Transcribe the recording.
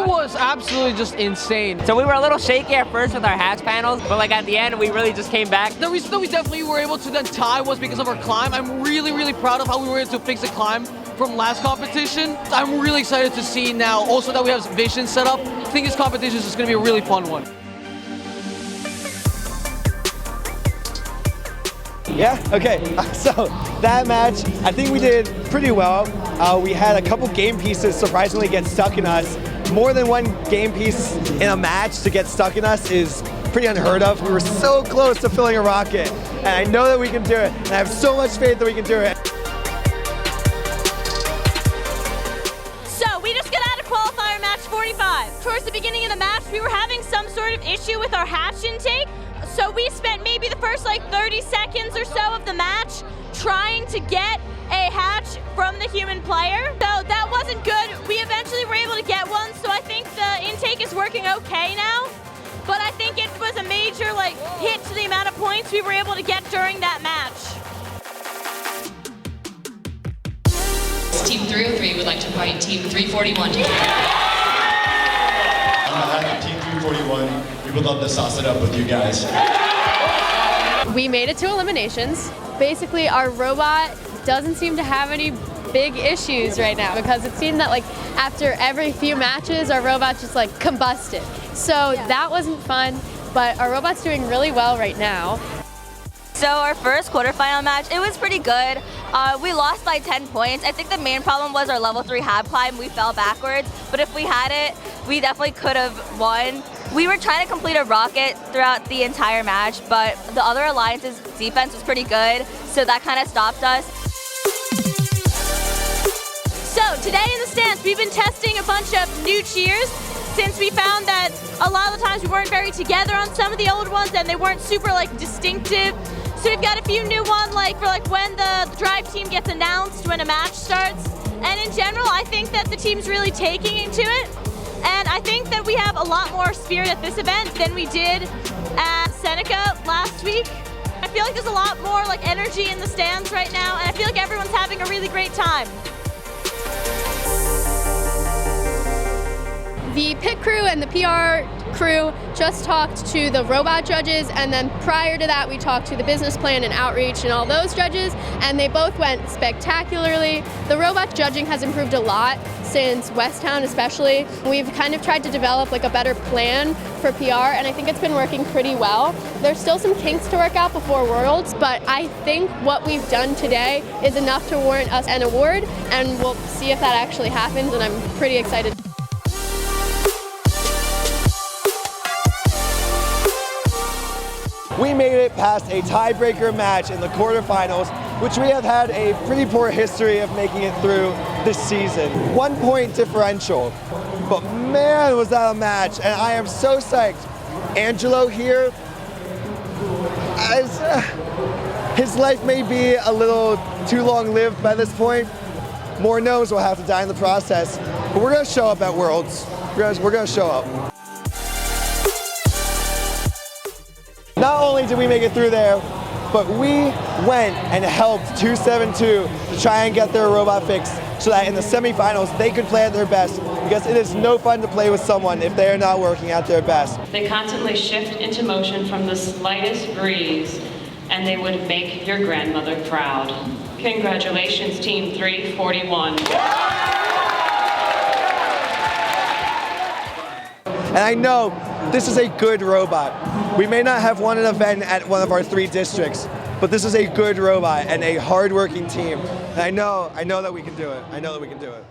It was absolutely just insane. So we were a little shaky at first with our hatch panels, but like at the end, we really just came back. The reason that we definitely were able to then tie was because of our climb. I'm really, really proud of how we were able to fix the climb from last competition. I'm really excited to see now also that we have vision set up. I think this competition is just going to be a really fun one. Yeah, okay, so that match, I think we did pretty well. We had a couple game pieces surprisingly get stuck in us. More than one game piece in a match to get stuck in us is pretty unheard of. We were so close to filling a rocket, and I know that we can do it, and I have so much faith that we can do it. So we just got out of qualifier match 45. Towards the beginning of the match, we were having some sort of issue with our hatch intake. So we spent maybe the first like 30 seconds or so of the match trying to get a hatch from the human player. So that wasn't good. We eventually were able to get one, so I think the intake is working okay now. But I think it was a major like hit to the amount of points we were able to get during that match. Team 303 would like to invite Team 341. On behalf of Team 341, we would love to sauce it up with you guys. We made it to eliminations. Basically, our robot doesn't seem to have any big issues right now because it seemed that like after every few matches, our robot just like combusted. So that wasn't fun, but our robot's doing really well right now. So our first quarterfinal match, it was pretty good. We lost by 10 points. I think the main problem was our level 3 hab climb. We fell backwards, but if we had it, we definitely could have won. We were trying to complete a rocket throughout the entire match, but the other alliance's defense was pretty good, so that kind of stopped us. So today in the stands, we've been testing a bunch of new cheers since we found that a lot of the times we weren't very together on some of the old ones and they weren't super like distinctive. So we've got a few new ones like for like when the drive team gets announced when a match starts. And in general, I think that the team's really taking to it. And I think that we have a lot more spirit at this event than we did at Seneca last week. I feel like there's a lot more like energy in the stands right now, and I feel like everyone's having a really great time. The pit crew and the PR crew just talked to the robot judges, and then prior to that we talked to the business plan and outreach and all those judges, and they both went spectacularly. The robot judging has improved a lot since Westtown especially. We've kind of tried to develop like a better plan for PR, and I think it's been working pretty well. There's still some kinks to work out before Worlds, but I think what we've done today is enough to warrant us an award, and we'll see if that actually happens, and I'm pretty excited. We made it past a tiebreaker match in the quarterfinals, which we have had a pretty poor history of making it through this season. 1 point differential, but man, was that a match, and I am so psyched. Angelo here, his life may be a little too long-lived by this point. More gnomes will have to die in the process, but we're gonna show up at Worlds. We're gonna show up. Not only did we make it through there, but we went and helped 272 to try and get their robot fixed so that in the semifinals they could play at their best, because it is no fun to play with someone if they are not working at their best. They constantly shift into motion from the slightest breeze, and they would make your grandmother proud. Congratulations, Team 341. And I know this is a good robot. We may not have won an event at one of our 3 districts, but this is a good robot and a hard-working team. And I know that we can do it. I know that we can do it.